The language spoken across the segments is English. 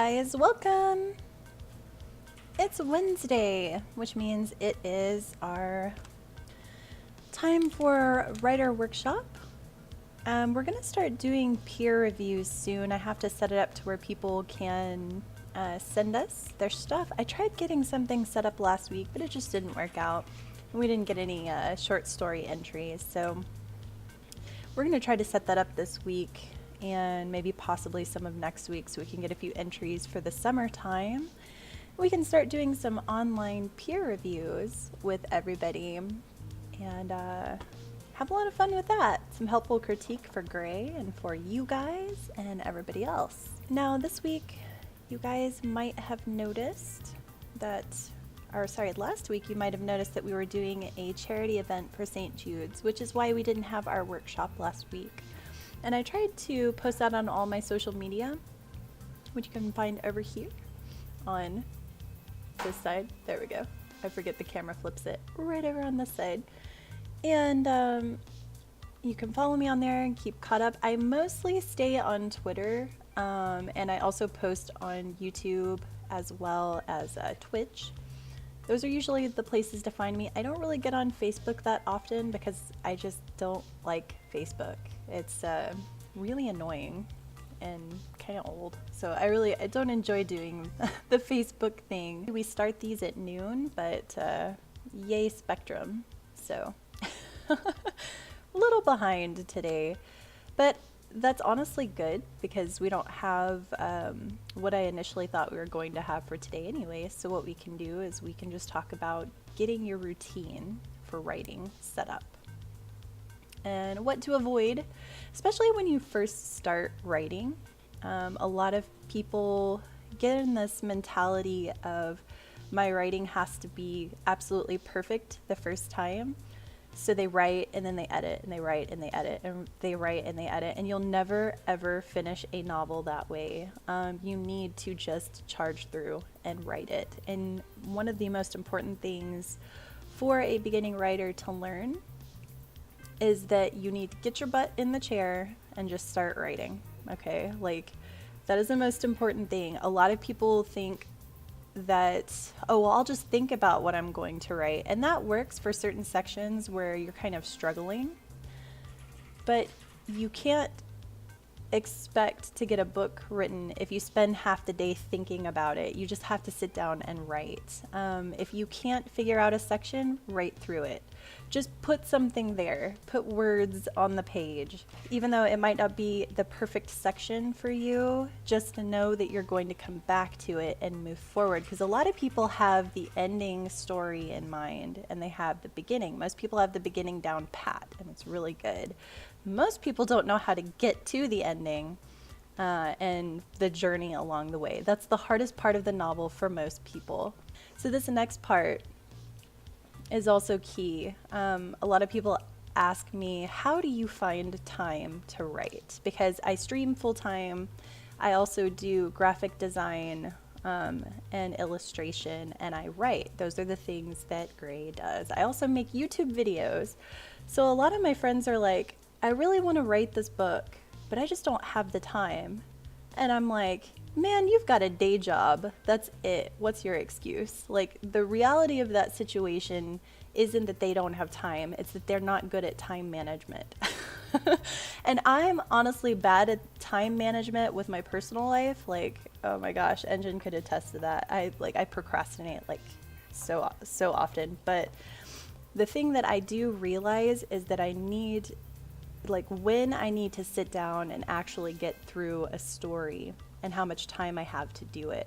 guys, welcome! It's Wednesday, which means it is our time for writer workshop. We're gonna start doing peer reviews soon. I have to set it up to where people can send us their stuff. I tried getting something set up last week, but it just didn't work out. We didn't get any short story entries, so we're gonna try to set that up this week and maybe possibly some of next week so we can get a few entries for the summertime. We can start doing some online peer reviews with everybody and have a lot of fun with that. Some helpful critique for Gray and for you guys and everybody else. Now this week, you guys might have noticed that, last week you might have noticed that we were doing a charity event for St. Jude's, which is why we didn't have our workshop last week. And I tried to post that on all my social media, which you can find over here on this side. There we go. I forget the camera flips it right over on this side. And you can follow me on there and keep caught up. I mostly stay on Twitter, and I also post on YouTube as well as Twitch. Those are usually the places to find me. I don't really get on Facebook that often because I just don't like Facebook. It's really annoying and kind of old. So I don't enjoy doing the Facebook thing. We start these at noon, but yay Spectrum. So a little behind today, but that's honestly good because we don't have what I initially thought we were going to have for today anyway. So what we can do is we can just talk about getting your routine for writing set up and what to avoid, especially when you first start writing. A lot of people get in this mentality of my writing has to be absolutely perfect the first time. So they write and then they edit and they write and they edit and they write and they edit, and you'll never ever finish a novel that way. You need to just charge through and write it. And one of the most important things for a beginning writer to learn is that you need to get your butt in the chair and just start writing. Okay, like that is the most important thing. A lot of people think that, oh, well, I'll just think about what I'm going to write. And that works for certain sections where you're kind of struggling. But you can't expect to get a book written if you spend half the day thinking about it. You just have to sit down and write. If you can't figure out a section, write through it. Just put something there. Put words on the page. Even though it might not be the perfect section for you, just to know that you're going to come back to it and move forward. Because a lot of people have the ending story in mind and they have the beginning. Most people have the beginning down pat and it's really good. Most people don't know how to get to the ending and the journey along the way. That's the hardest part of the novel for most people. So this next part is also key. A lot of people ask me, how do you find time to write? Because I stream full-time. I also do graphic design and illustration, and I write. Those are the things that Gray does. I also make YouTube videos. So a lot of my friends are like, I really want to write this book, but I just don't have the time. And I'm like, man, you've got a day job. That's it. What's your excuse? Like, the reality of that situation isn't that they don't have time. It's that they're not good at time management. And I'm honestly bad at time management with my personal life. Like, oh my gosh, Engine could attest to that. I procrastinate like so often. But the thing that I do realize is that I need, like, when I need to sit down and actually get through a story and how much time I have to do it.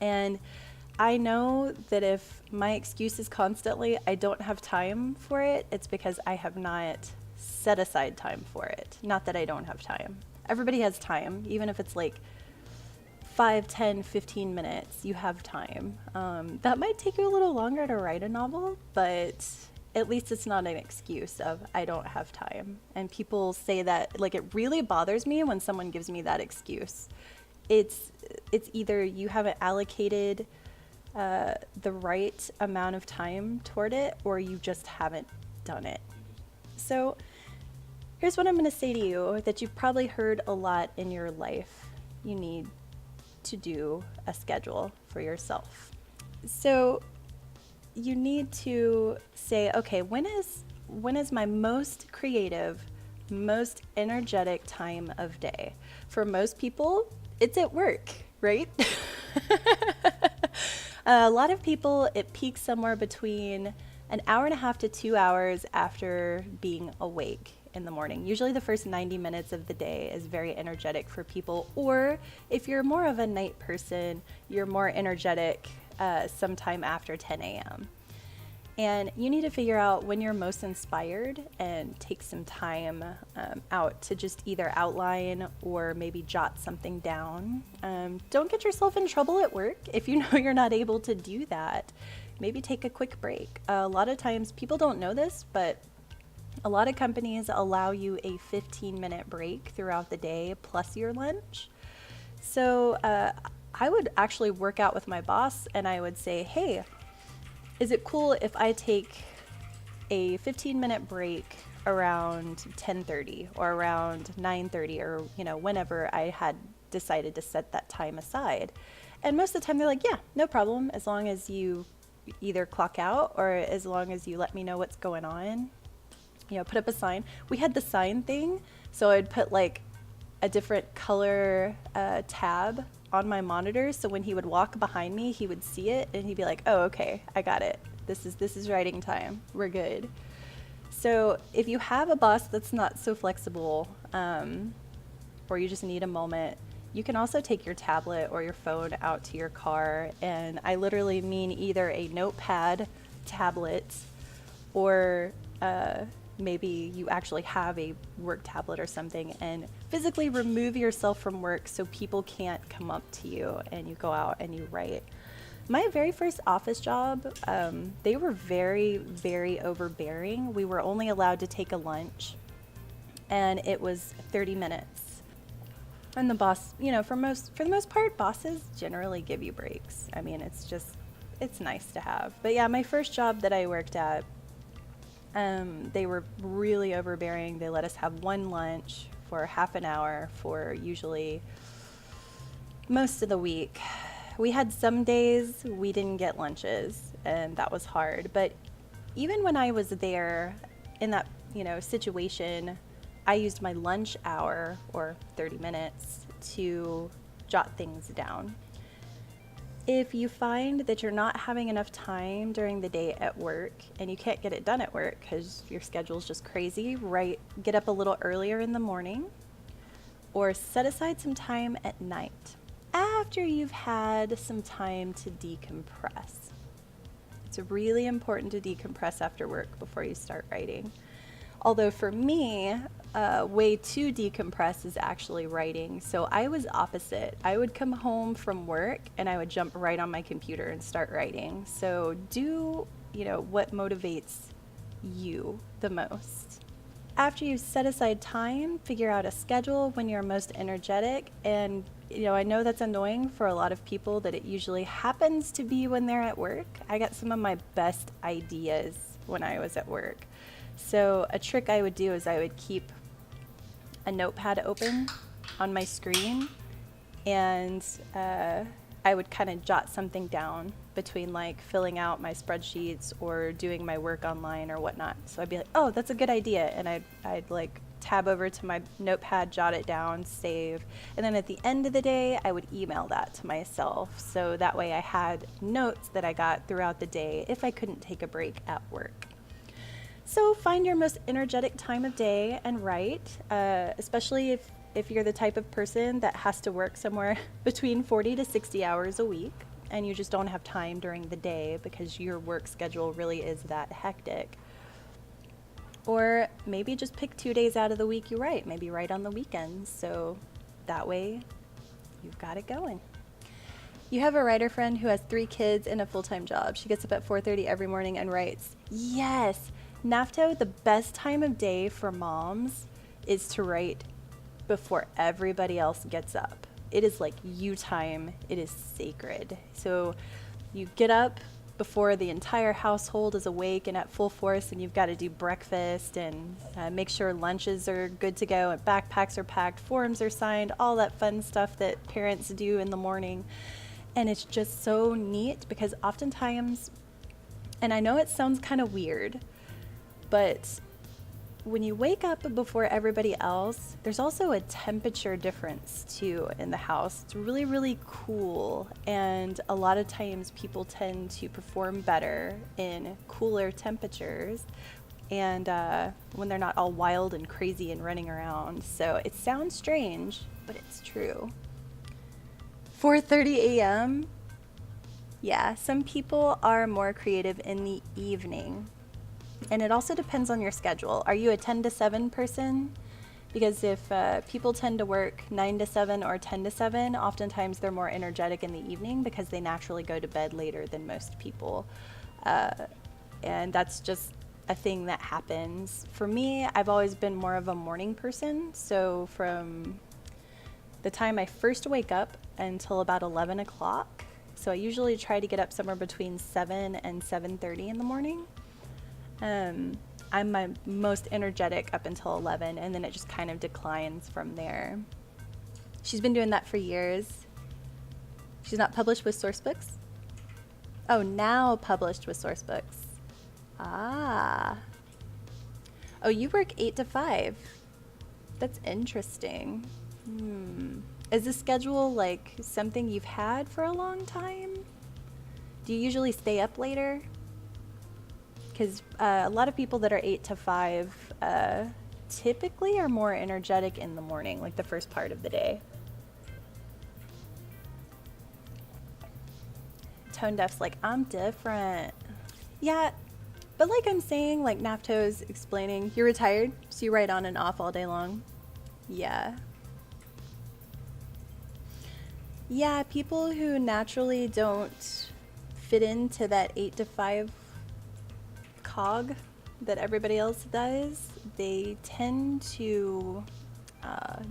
And I know that if my excuse is constantly I don't have time for it, it's because I have not set aside time for it. Not that I don't have time. Everybody has time, even if it's like 5, 10, 15 minutes, you have time. That might take you a little longer to write a novel, but at least it's not an excuse of I don't have time. And people say that, like, it really bothers me when someone gives me that excuse. It's either you haven't allocated the right amount of time toward it, or you just haven't done it. So here's what I'm going to say to you that you've probably heard a lot in your life. You need to do a schedule for yourself. So you need to say, okay, when is my most creative, most energetic time of day? For most people, it's at work, right? A lot of people, it peaks somewhere between an hour and a half to 2 hours after being awake in the morning. Usually the first 90 minutes of the day is very energetic for people, or if you're more of a night person, you're more energetic sometime after 10 a.m. And you need to figure out when you're most inspired and take some time out to just either outline or maybe jot something down. Don't get yourself in trouble at work if you know you're not able to do that. Maybe take a quick break. A lot of times people don't know this, but a lot of companies allow you a 15-minute break throughout the day plus your lunch. So I would actually work out with my boss and I would say, hey, is it cool if I take a 15-minute break around 10:30 or around 9:30 or, whenever I had decided to set that time aside? And most of the time they're like, yeah, no problem, as long as you either clock out or as long as you let me know what's going on. Put up a sign. We had the sign thing, so I'd put like a different color tab on my monitor, so when he would walk behind me, he would see it and he'd be like, oh, okay, I got it. This is writing time. We're good. So if you have a boss that's not so flexible, or you just need a moment, you can also take your tablet or your phone out to your car. And I literally mean either a notepad tablet or maybe you actually have a work tablet or something, and physically remove yourself from work so people can't come up to you and you go out and you write. My very first office job, they were very, very overbearing. We were only allowed to take a lunch and it was 30 minutes. And the boss, for the most part, bosses generally give you breaks. I mean, it's nice to have. But yeah, my first job that I worked at, they were really overbearing. They let us have one lunch for half an hour for usually most of the week. We had some days we didn't get lunches, and that was hard. But even when I was there in that, situation, I used my lunch hour or 30 minutes to jot things down. If you find that you're not having enough time during the day at work and you can't get it done at work because your schedule's just crazy, get up a little earlier in the morning or set aside some time at night after you've had some time to decompress. It's really important to decompress after work before you start writing. Although for me, way to decompress is actually writing. So I was opposite. I would come home from work and I would jump right on my computer and start writing. So do, what motivates you the most. After you've set aside time, figure out a schedule when you're most energetic. And, I know that's annoying for a lot of people that it usually happens to be when they're at work. I got some of my best ideas when I was at work. So a trick I would do is I would keep a notepad open on my screen and I would kind of jot something down between like filling out my spreadsheets or doing my work online or whatnot. So I'd be like, oh, that's a good idea. And I'd like tab over to my notepad, jot it down, save. And then at the end of the day, I would email that to myself. So that way I had notes that I got throughout the day if I couldn't take a break at work. So find your most energetic time of day and write, especially if you're the type of person that has to work somewhere between 40 to 60 hours a week and you just don't have time during the day because your work schedule really is that hectic. Or maybe just pick 2 days out of the week you write, maybe write on the weekends, so that way you've got it going. You have a writer friend who has 3 kids and a full-time job. She gets up at 4:30 every morning and writes. Yes! NAFTO, the best time of day for moms is to write before everybody else gets up. It is like you time. It is sacred. So you get up before the entire household is awake and at full force, and you've got to do breakfast and make sure lunches are good to go and backpacks are packed, forms are signed, all that fun stuff that parents do in the morning. And it's just so neat because oftentimes, and I know it sounds kind of weird, but when you wake up before everybody else, there's also a temperature difference too in the house. It's really, really cool. And a lot of times people tend to perform better in cooler temperatures and when they're not all wild and crazy and running around. So it sounds strange, but it's true. 4:30 a.m. Yeah, some people are more creative in the evening. And it also depends on your schedule. Are you a 10 to 7 person? Because if people tend to work 9 to 7 or 10 to 7, oftentimes they're more energetic in the evening because they naturally go to bed later than most people. And that's just a thing that happens. For me, I've always been more of a morning person. So from the time I first wake up until about 11 o'clock. So I usually try to get up somewhere between 7 and 7:30 in the morning. I'm my most energetic up until 11, and then it just kind of declines from there. She's been doing that for years. She's not published with Sourcebooks? Oh, now published with Sourcebooks. Ah. Oh, you work 8 to 5. That's interesting. Is the schedule like something you've had for a long time? Do you usually stay up later? Because a lot of people that are 8 to 5 typically are more energetic in the morning, like the first part of the day. Tone Deaf's like, I'm different. Yeah, but like I'm saying, like Nafto's explaining, you're retired, so you write on and off all day long. Yeah. Yeah, people who naturally don't fit into that 8 to 5 cog that everybody else does, they tend to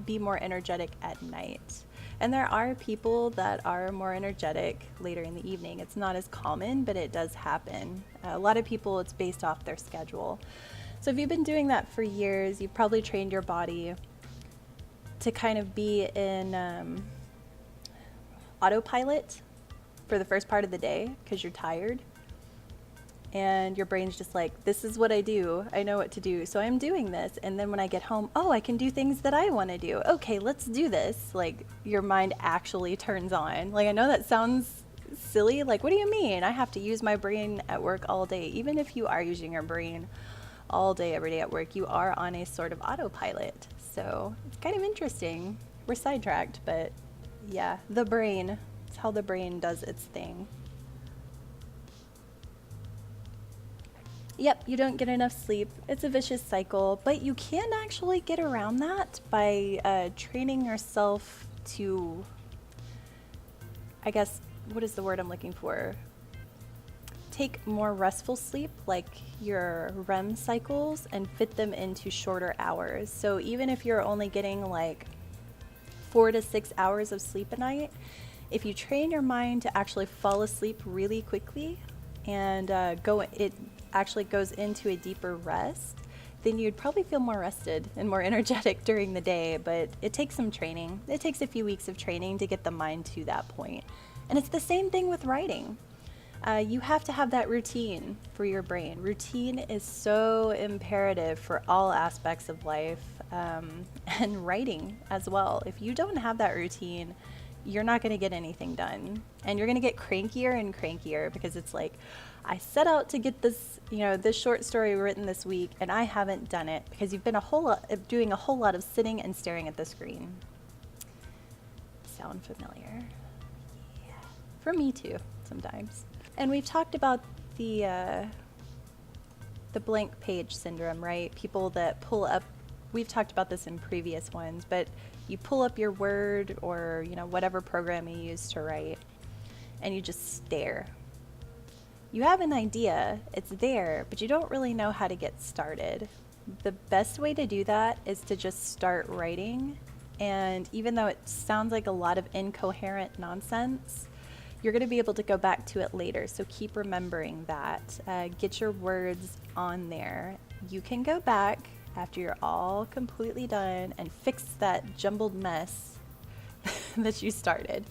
be more energetic at night. And there are people that are more energetic later in the evening. It's not as common, but it does happen. A lot of people, it's based off their schedule. So if you've been doing that for years, you've probably trained your body to kind of be in autopilot for the first part of the day because you're tired. And your brain's just like, this is what I do. I know what to do. So I'm doing this. And then when I get home, oh, I can do things that I want to do. Okay, let's do this. Like your mind actually turns on. Like I know that sounds silly. Like, what do you mean? I have to use my brain at work all day. Even if you are using your brain all day, every day at work, you are on a sort of autopilot. So it's kind of interesting. We're sidetracked, but yeah, the brain. It's how the brain does its thing. Yep, you don't get enough sleep. It's a vicious cycle, but you can actually get around that by training yourself to, I guess, what is the word I'm looking for? Take more restful sleep, like your REM cycles, and fit them into shorter hours. So even if you're only getting like 4 to 6 hours of sleep a night, if you train your mind to actually fall asleep really quickly and it actually goes into a deeper rest, then you'd probably feel more rested and more energetic during the day. But it takes some training. It takes a few weeks of training to get the mind to that point. And it's the same thing with writing. You have to have that routine for your brain. Routine is so imperative for all aspects of life, and writing as well. If you don't have that routine, you're not going to get anything done. And you're going to get crankier and crankier because it's like, I set out to get this, this short story written this week, and I haven't done it because you've been doing a whole lot of sitting and staring at the screen. Sound familiar? Yeah. For me too, sometimes. And we've talked about the blank page syndrome, right? People that pull up, we've talked about this in previous ones, but you pull up your Word or, whatever program you use to write, and you just stare. You have an idea, it's there, but you don't really know how to get started. The best way to do that is to just start writing, and even though it sounds like a lot of incoherent nonsense, you're going to be able to go back to it later. So keep remembering that. Get your words on there. You can go back after you're all completely done and fix that jumbled mess that you started.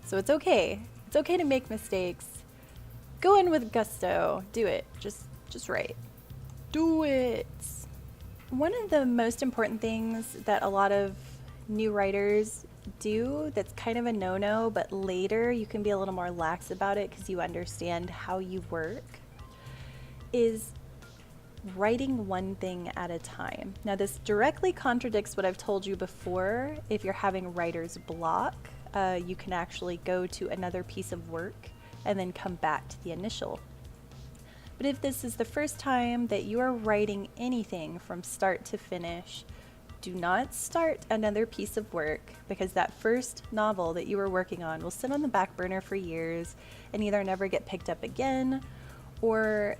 So it's okay. It's okay to make mistakes. Go in with gusto. Do it. Just write. Do it. One of the most important things that a lot of new writers do that's kind of a no-no, but later you can be a little more lax about it because you understand how you work, is writing one thing at a time. Now this directly contradicts what I've told you before. If you're having writer's block, you can actually go to another piece of work and then come back to the initial. But if this is the first time that you are writing anything from start to finish, do not start another piece of work, because that first novel that you were working on will sit on the back burner for years and either never get picked up again, or,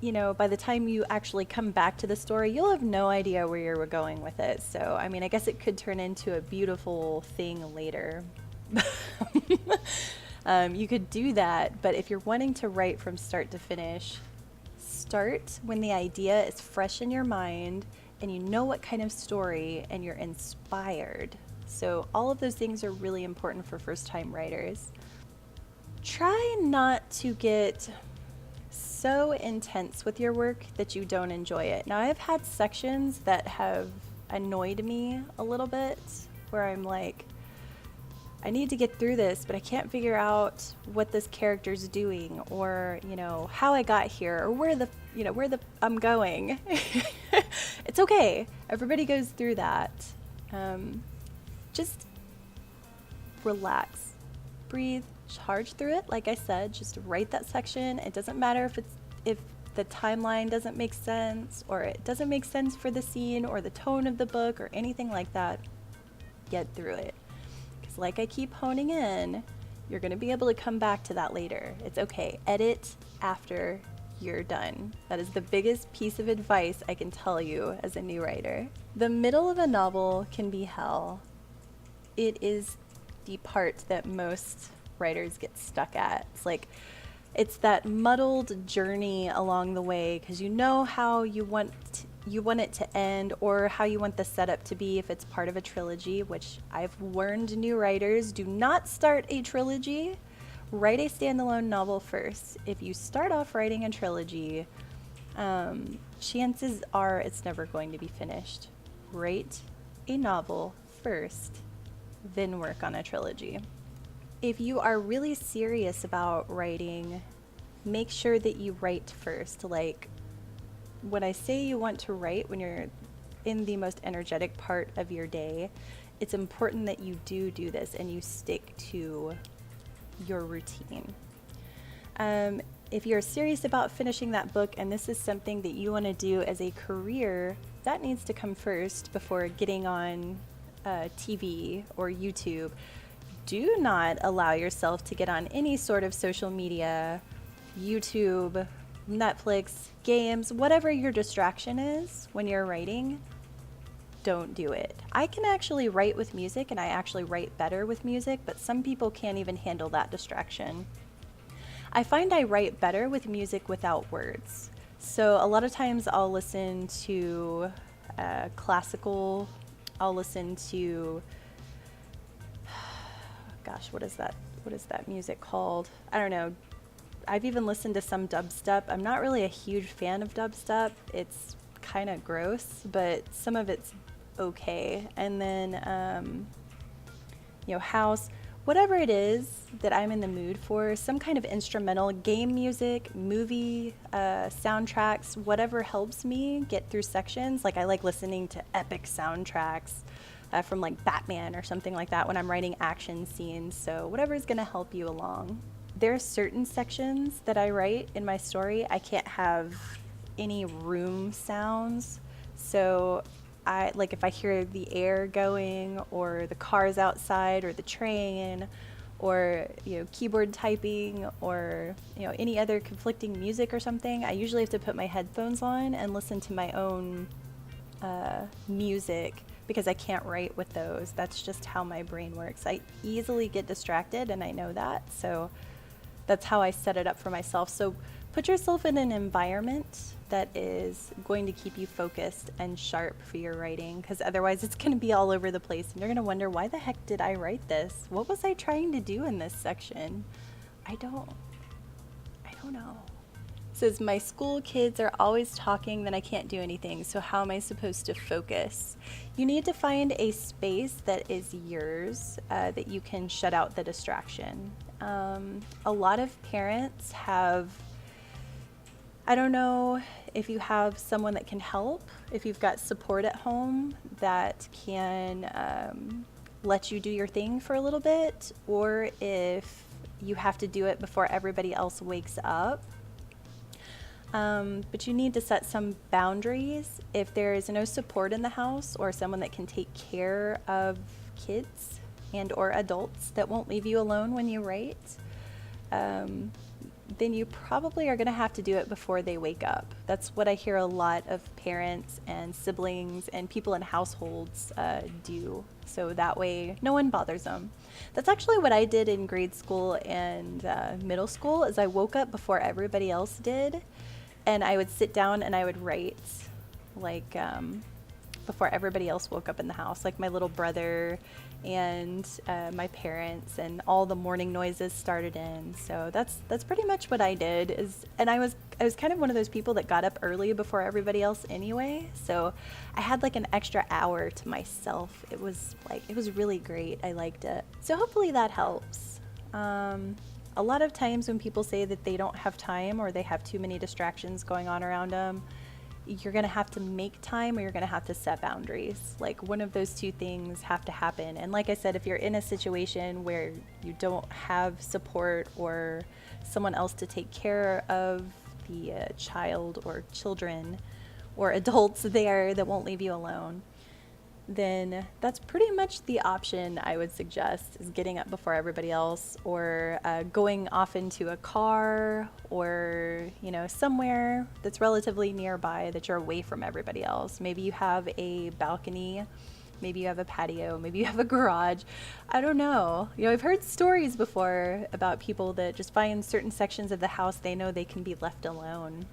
you know, by the time you actually come back to the story, you'll have no idea where you were going with it. So, I mean, I guess it could turn into a beautiful thing later. You could do that, but if you're wanting to write from start to finish, start when the idea is fresh in your mind and you know what kind of story and you're inspired. So all of those things are really important for first-time writers. Try not to get so intense with your work that you don't enjoy it. Now, I've had sections that have annoyed me a little bit where I'm like, I need to get through this, but I can't figure out what this character's doing, or, you know, how I got here, or where I'm going. It's okay. Everybody goes through that. Just relax, breathe, charge through it. Like I said, just write that section. It doesn't matter if the timeline doesn't make sense, or it doesn't make sense for the scene or the tone of the book or anything like that. Get through it. Like I keep honing in, you're going to be able to come back to that later. It's okay. Edit after you're done. That is the biggest piece of advice I can tell you as a new writer. The middle of a novel can be hell. It is the part that most writers get stuck at. It's that muddled journey along the way, because you know how you want it to end, or how you want the setup to be if it's part of a trilogy, which I've warned new writers, do not start a trilogy. Write a standalone novel first. If you start off writing a trilogy, chances are it's never going to be finished. Write a novel first, then work on a trilogy. If you are really serious about writing, make sure that you write first. Like, when I say you want to write when you're in the most energetic part of your day, it's important that you do this and you stick to your routine. If you're serious about finishing that book and this is something that you want to do as a career, that needs to come first before getting on TV or YouTube. Do not allow yourself to get on any sort of social media, YouTube, Netflix, games, whatever your distraction is when you're writing. Don't do it. I can actually write with music, and I actually write better with music, but some people can't even handle that distraction. I find I write better with music without words. So a lot of times I'll listen to classical, I'll listen to, gosh, what is that music called? I don't know. I've even listened to some dubstep. I'm not really a huge fan of dubstep. It's kind of gross, but some of it's okay. And then, house, whatever it is that I'm in the mood for, some kind of instrumental, game music, movie, soundtracks, whatever helps me get through sections. Like I like listening to epic soundtracks from like Batman or something like that when I'm writing action scenes. So whatever is going to help you along. There are certain sections that I write in my story. I can't have any room sounds. So if I hear the air going, or the cars outside, or the train, or keyboard typing, or any other conflicting music or something, I usually have to put my headphones on and listen to my own music because I can't write with those. That's just how my brain works. I easily get distracted, and I know that. So that's how I set it up for myself. So put yourself in an environment that is going to keep you focused and sharp for your writing, because otherwise it's going to be all over the place and you're going to wonder, why the heck did I write this? What was I trying to do in this section? I don't know. It says, my school kids are always talking, then I can't do anything. So how am I supposed to focus? You need to find a space that is yours, that you can shut out the distraction. A lot of parents have, I don't know if you have someone that can help, if you've got support at home that can let you do your thing for a little bit, or if you have to do it before everybody else wakes up. But you need to set some boundaries. If there is no support in the house or someone that can take care of kids and or adults that won't leave you alone when you write, then you probably are going to have to do it before they wake up. That's what I hear a lot of parents and siblings and people in households do. So that way no one bothers them. That's actually what I did in grade school and middle school, is I woke up before everybody else did, and I would sit down and I would write like before everybody else woke up in the house, like my little brother and my parents, and all the morning noises started in. So that's pretty much what I did. And I was kind of one of those people that got up early before everybody else anyway. So I had like an extra hour to myself. It was really great. I liked it. So hopefully that helps. A lot of times when people say that they don't have time or they have too many distractions going on around them, you're going to have to make time, or you're going to have to set boundaries. Like, one of those two things have to happen. And like I said, if you're in a situation where you don't have support or someone else to take care of the child or children or adults there that won't leave you alone, then that's pretty much the option I would suggest, is getting up before everybody else, or going off into a car, or somewhere that's relatively nearby that you're away from everybody else. Maybe you have a balcony, maybe you have a patio, maybe you have a garage. I don't know. I've heard stories before about people that just find certain sections of the house they know they can be left alone.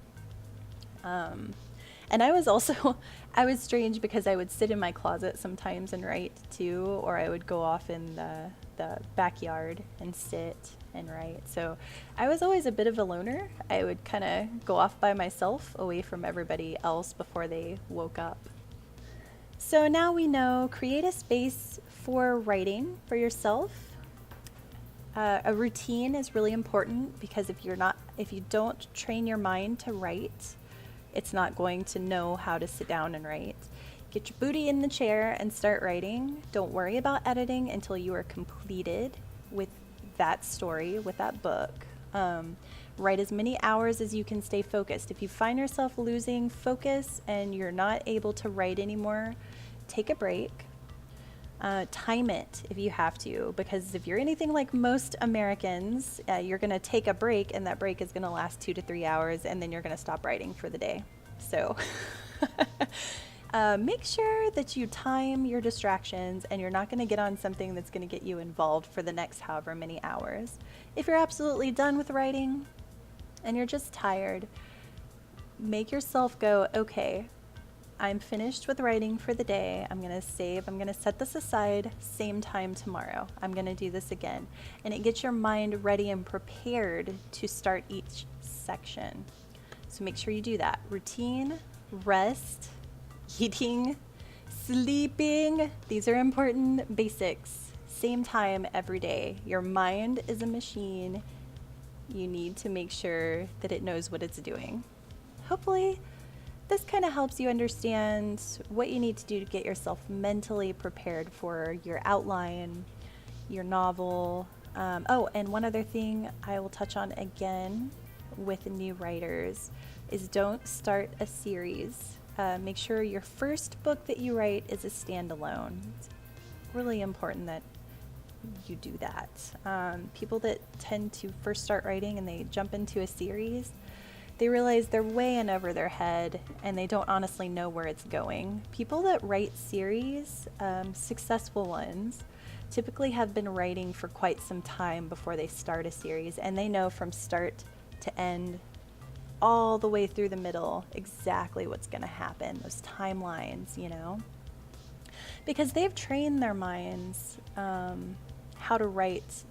And I was strange because I would sit in my closet sometimes and write too, or I would go off in the backyard and sit and write. So I was always a bit of a loner. I would kind of go off by myself away from everybody else before they woke up. So now we know, create a space for writing for yourself. A routine is really important, because if you don't train your mind to write, it's not going to know how to sit down and write. Get your booty in the chair and start writing. Don't worry about editing until you are completed with that story, with that book. Write as many hours as you can stay focused. If you find yourself losing focus and you're not able to write anymore, take a break. Time it if you have to, because if you're anything like most Americans, you're going to take a break, and that break is going to last 2 to 3 hours, and then you're going to stop writing for the day. So make sure that you time your distractions, and you're not going to get on something that's going to get you involved for the next however many hours. If you're absolutely done with writing and you're just tired, make yourself go, okay, I'm finished with writing for the day. I'm going to save. I'm going to set this aside. Same time tomorrow. I'm going to do this again. And it gets your mind ready and prepared to start each section. So make sure you do that. Routine, rest, eating, sleeping. These are important basics. Same time every day. Your mind is a machine. You need to make sure that it knows what it's doing. Hopefully, this kind of helps you understand what you need to do to get yourself mentally prepared for your outline, your novel. And one other thing I will touch on again with new writers is, don't start a series. Make sure your first book that you write is a standalone. It's really important that you do that. People that tend to first start writing and they jump into a series, They realize they're way in over their head and they don't honestly know where it's going. People that write series, successful ones, typically have been writing for quite some time before they start a series, and they know from start to end, all the way through the middle, exactly what's going to happen, those timelines, you know? Because they've trained their minds how to write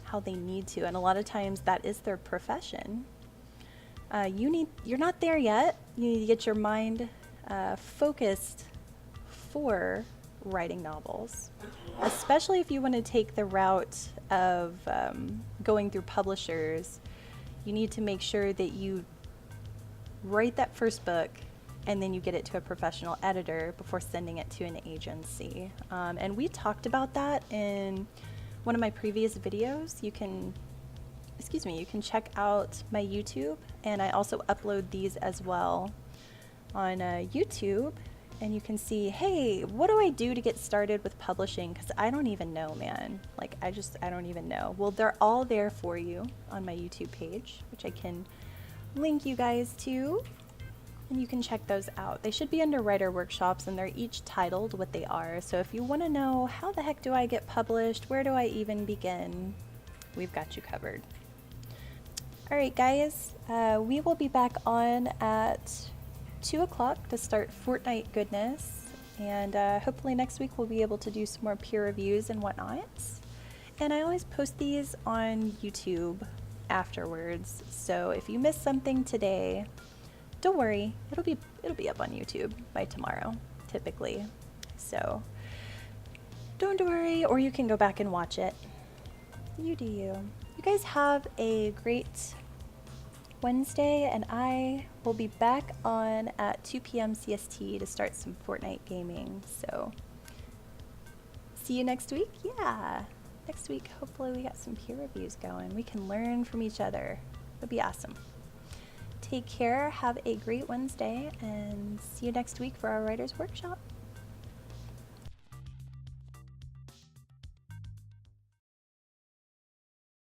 how they need to, and a lot of times that is their profession. You're not there yet. You need to get your mind focused for writing novels, especially if you want to take the route of going through publishers. You need to make sure that you write that first book and then you get it to a professional editor before sending it to an agency. And we talked about that in one of my previous videos. You can check out my YouTube, and I also upload these as well on YouTube, and you can see, hey, what do I do to get started with publishing? Because I don't even know, man. Like, I don't even know. Well, they're all there for you on my YouTube page, which I can link you guys to, and you can check those out. They should be under writer workshops, and they're each titled what they are. So if you want to know how the heck do I get published, where do I even begin, we've got you covered. All right, guys, we will be back on at 2 o'clock to start Fortnite goodness, and hopefully next week we'll be able to do some more peer reviews and whatnot. And I always post these on YouTube afterwards, so if you missed something today, don't worry, it'll be up on YouTube by tomorrow, typically. So don't worry, or you can go back and watch it. You do you. You guys have a great Wednesday, and I will be back on at 2 p.m. CST to start some Fortnite gaming. So see you next week. Yeah, next week hopefully we got some peer reviews going. We can learn from each other. It'd be awesome. Take care, have a great Wednesday, and see you next week for our writers workshop.